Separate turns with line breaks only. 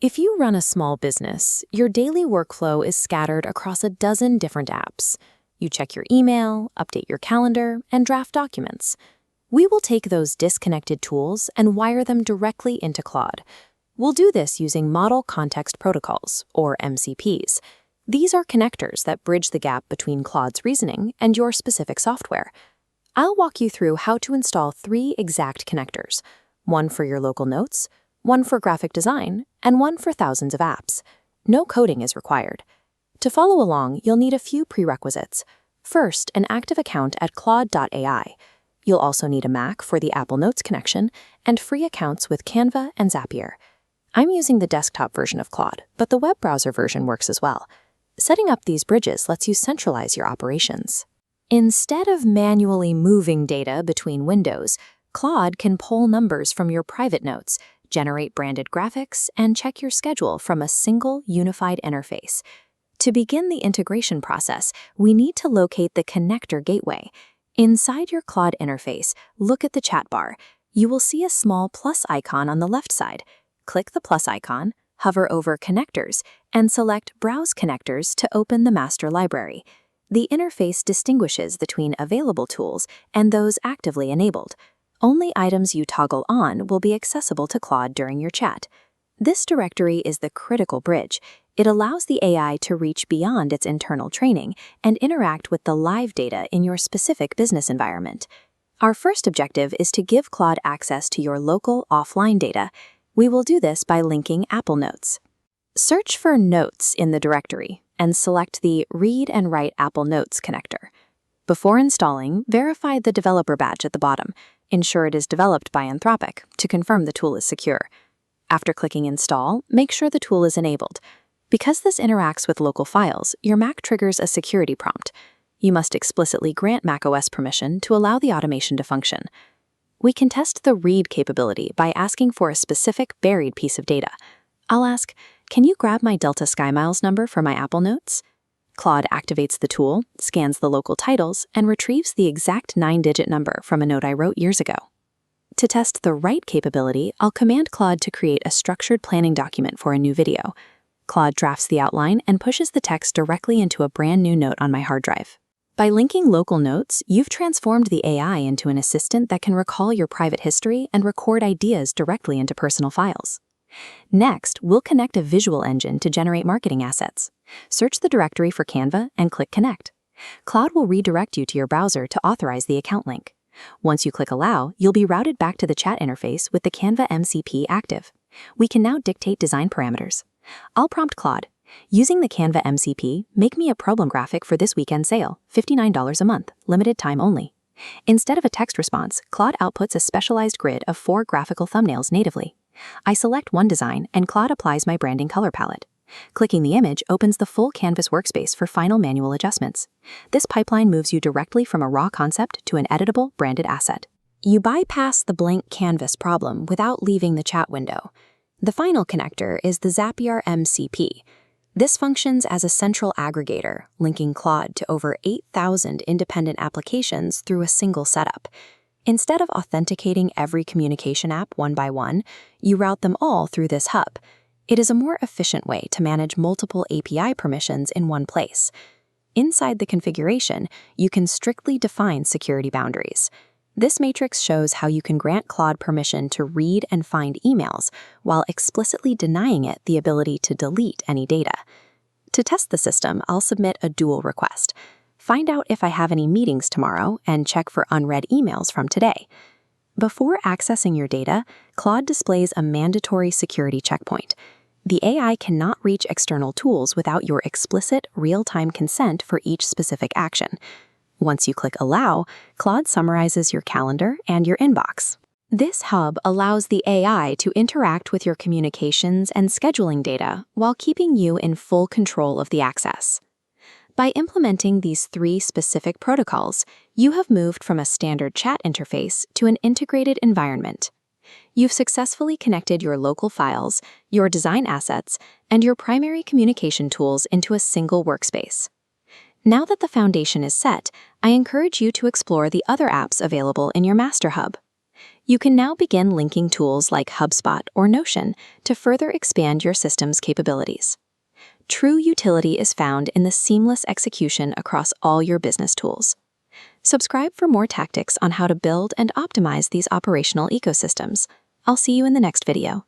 If you run a small business, your daily workflow is scattered across a dozen different apps. You check your email, update your calendar, and draft documents. We will take those disconnected tools and wire them directly into Claude. We'll do this using Model Context Protocols, or MCPs. These are connectors that bridge the gap between Claude's reasoning and your specific software. I'll walk you through how to install 3 exact connectors: one for your local notes, one for graphic design, and one for thousands of apps. No coding is required. To follow along, you'll need a few prerequisites. First, an active account at Claude.ai. You'll also need a Mac for the Apple Notes connection and free accounts with Canva and Zapier. I'm using the desktop version of Claude, but the web browser version works as well. Setting up these bridges lets you centralize your operations. Instead of manually moving data between windows, Claude can pull numbers from your private notes, generate branded graphics, and check your schedule from a single unified interface. To begin the integration process, we need to locate the connector gateway. Inside your Claude interface, look at the chat bar. You will see a small plus icon on the left side. Click the plus icon, hover over Connectors, and select Browse Connectors to open the master library. The interface distinguishes between available tools and those actively enabled. Only items you toggle on will be accessible to Claude during your chat. This directory is the critical bridge. It allows the AI to reach beyond its internal training and interact with the live data in your specific business environment. Our first objective is to give Claude access to your local offline data. We will do this by linking Apple Notes. Search for Notes in the directory and select the Read and Write Apple Notes connector. Before installing, verify the developer badge at the bottom. Ensure it is developed by Anthropic to confirm the tool is secure. After clicking Install, make sure the tool is enabled. Because this interacts with local files, your Mac triggers a security prompt. You must explicitly grant macOS permission to allow the automation to function. We can test the read capability by asking for a specific buried piece of data. I'll ask, "Can you grab my Delta SkyMiles number for my Apple Notes?" Claude activates the tool, scans the local titles, and retrieves the exact 9-digit number from a note I wrote years ago. To test the write capability, I'll command Claude to create a structured planning document for a new video. Claude drafts the outline and pushes the text directly into a brand new note on my hard drive. By linking local notes, you've transformed the AI into an assistant that can recall your private history and record ideas directly into personal files. Next, we'll connect a visual engine to generate marketing assets. Search the directory for Canva and click Connect. Claude will redirect you to your browser to authorize the account link. Once you click Allow, you'll be routed back to the chat interface with the Canva MCP active. We can now dictate design parameters. I'll prompt Claude, "Using the Canva MCP, make me a problem graphic for this weekend sale, $59 a month, limited time only." Instead of a text response, Claude outputs a specialized grid of 4 graphical thumbnails natively. I select one design, and Claude applies my branding color palette. Clicking the image opens the full Canvas workspace for final manual adjustments. This pipeline moves you directly from a raw concept to an editable, branded asset. You bypass the blank canvas problem without leaving the chat window. The final connector is the Zapier MCP. This functions as a central aggregator, linking Claude to over 8,000 independent applications through a single setup. Instead of authenticating every communication app one by one, you route them all through this hub. It is a more efficient way to manage multiple API permissions in one place. Inside the configuration, you can strictly define security boundaries. This matrix shows how you can grant Claude permission to read and find emails while explicitly denying it the ability to delete any data. To test the system, I'll submit a dual request. Find out if I have any meetings tomorrow and check for unread emails from today. Before accessing your data, Claude displays a mandatory security checkpoint. The AI cannot reach external tools without your explicit, real-time consent for each specific action. Once you click Allow, Claude summarizes your calendar and your inbox. This hub allows the AI to interact with your communications and scheduling data while keeping you in full control of the access. By implementing these 3 specific protocols, you have moved from a standard chat interface to an integrated environment. You've successfully connected your local files, your design assets, and your primary communication tools into a single workspace. Now that the foundation is set, I encourage you to explore the other apps available in your Master Hub. You can now begin linking tools like HubSpot or Notion to further expand your system's capabilities. True utility is found in the seamless execution across all your business tools. Subscribe for more tactics on how to build and optimize these operational ecosystems. I'll see you in the next video.